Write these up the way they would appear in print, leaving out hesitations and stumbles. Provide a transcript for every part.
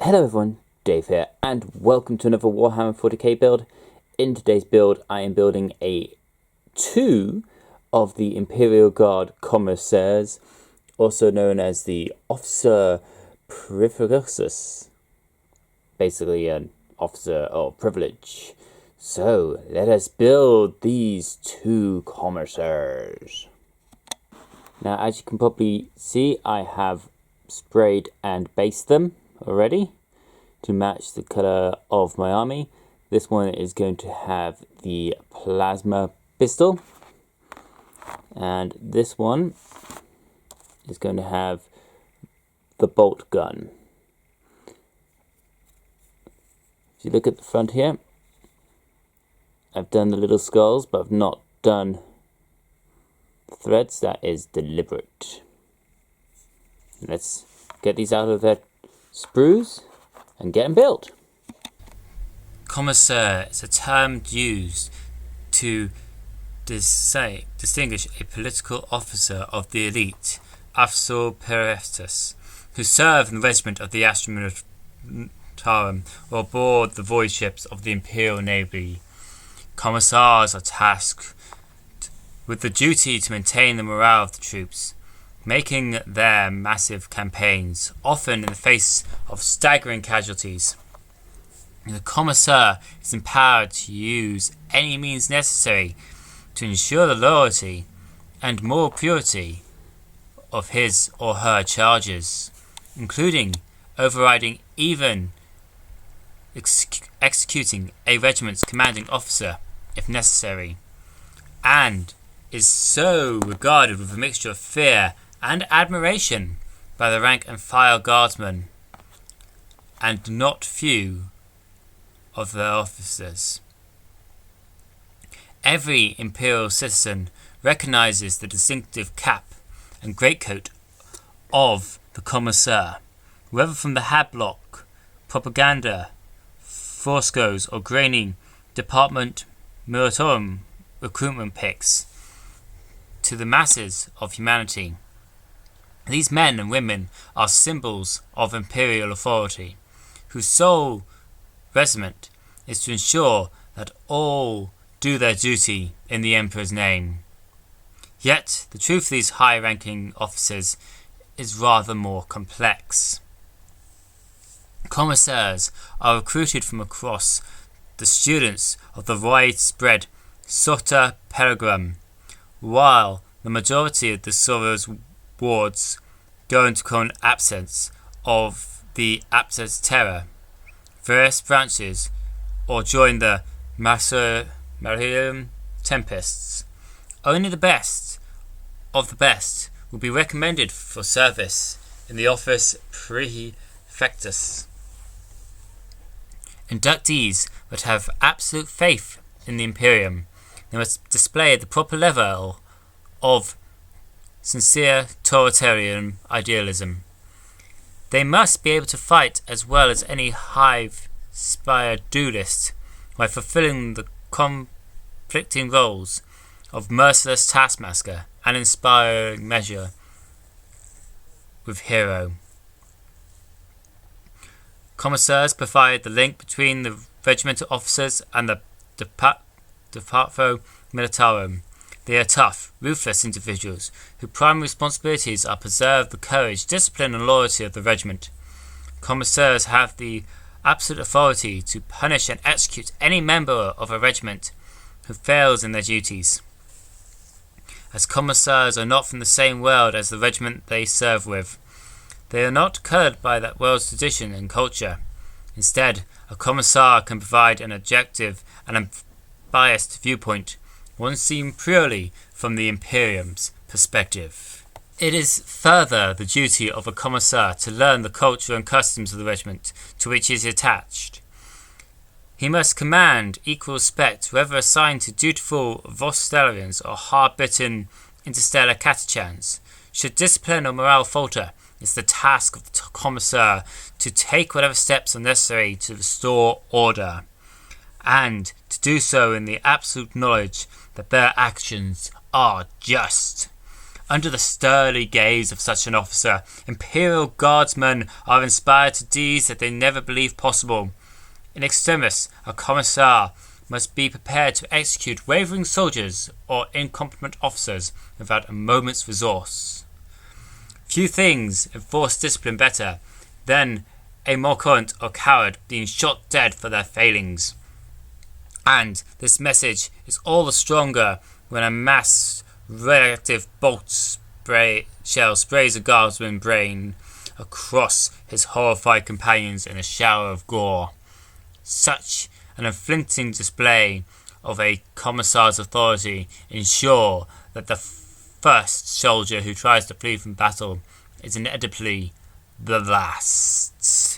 Hello everyone, Dave here, and welcome to another Warhammer 40K build. In today's build, I am building two of the Imperial Guard Commissars, also known as the Officer Privilegius, basically an officer of privilege. So, let us build these two Commissars. Now, as you can probably see, I have sprayed and based them already to match the color of my army. This one is going to have the plasma pistol, and this one is going to have the bolt gun. If you look at the front here, I've done the little skulls, but I've not done the threads. That is deliberate. Let's get these out of their sprues and get them built. Commissar is a term used to distinguish a political officer of the elite, Apparatus, who serve in the regiment of the Astra Militarum or aboard the void ships of the Imperial Navy. Commissars are tasked with the duty to maintain the morale of the troops, making their massive campaigns, often in the face of staggering casualties. The Commissar is empowered to use any means necessary to ensure the loyalty and moral purity of his or her charges, including overriding, even executing a regiment's commanding officer if necessary, and is so regarded with a mixture of fear and admiration by the rank and file guardsmen, and not few of their officers. Every Imperial citizen recognizes the distinctive cap and greatcoat of the Commissar, whether from the Hadlock, propaganda, frescoes, or grainy Department Militarum recruitment picks, to the masses of humanity. These men and women are symbols of imperial authority, whose sole resiment is to ensure that all do their duty in the Emperor's name. Yet, the truth of these high-ranking officers is rather more complex. Commissars are recruited from across the students of the widespread Sota Peregrine, while the majority of the Sora's wards go into current absence of the Aptus Terra, various branches, or join the Marium Tempests. Only the best of the best will be recommended for service in the office Prefectus. Inductees that have absolute faith in the Imperium, they must display the proper level of sincere totalitarian idealism. They must be able to fight as well as any high-inspired duelist while fulfilling the conflicting roles of merciless taskmaster and inspiring measure with hero. Commissars provide the link between the regimental officers and the Departio Militarum. They are tough, ruthless individuals whose primary responsibilities are to preserve the courage, discipline and loyalty of the regiment. Commissars have the absolute authority to punish and execute any member of a regiment who fails in their duties. As commissars are not from the same world as the regiment they serve with, they are not coloured by that world's tradition and culture. Instead, a commissar can provide an objective and unbiased viewpoint, one seen purely from the Imperium's perspective. It is further the duty of a commissar to learn the culture and customs of the regiment to which he is attached. He must command equal respect whether assigned to dutiful Vostelians or hard-bitten interstellar catachans. Should discipline or morale falter, it's the task of the commissar to take whatever steps are necessary to restore order, and to do so in the absolute knowledge that their actions are just. Under the sturdy gaze of such an officer, Imperial Guardsmen are inspired to deeds that they never believed possible. In extremis, a Commissar must be prepared to execute wavering soldiers or incompetent officers without a moment's resource. Few things enforce discipline better than a malcontent or coward being shot dead for their failings. And this message is all the stronger when a mass radioactive shell sprays a guardsman's brain across his horrified companions in a shower of gore. Such an afflicting display of a Commissar's authority ensure that the first soldier who tries to flee from battle is inevitably the last.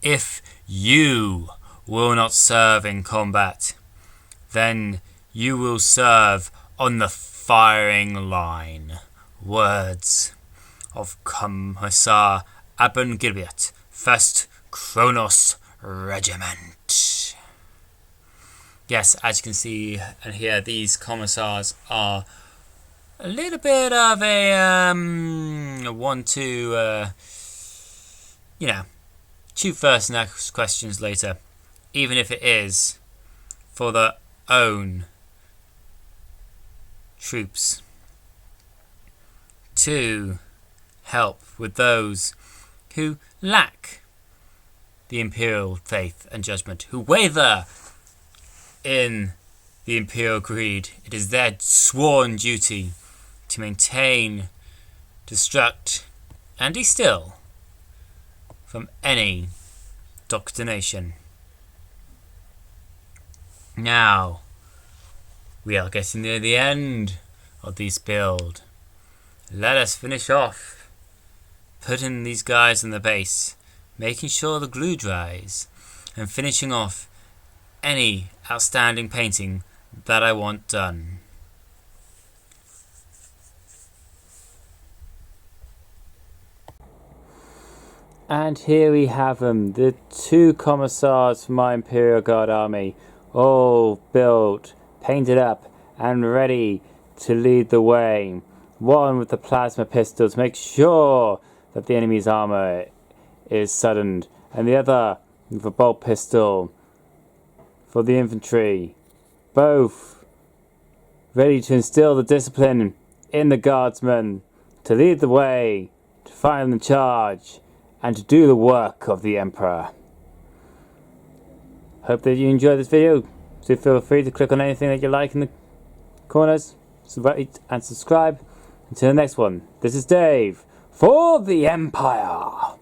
If you will not serve in combat, then you will serve on the firing line. Words of Commissar Aben Gilead, 1st Kronos Regiment. Yes, as you can see and hear, these Commissars are a little bit of a one to, shoot first and ask questions later, even if it is for their own troops, to help with those who lack the Imperial faith and judgment, who waver in the Imperial greed. It is their sworn duty to maintain, destruct, and distill from any doctrination. Now, we are getting near the end of this build. Let us finish off putting these guys in the base, making sure the glue dries, and finishing off any outstanding painting that I want done. And here we have them, the 2 Commissars from my Imperial Guard army, all built, painted up, and ready to lead the way. One with the plasma pistol to make sure that the enemy's armor is suddened, and the other with a bolt pistol for the infantry. Both ready to instill the discipline in the guardsmen, to lead the way, to find the charge, and to do the work of the Emperor. Hope that you enjoyed this video. So feel free to click on anything that you like in the corners, rate and subscribe. Until the next one, this is Dave for the Empire.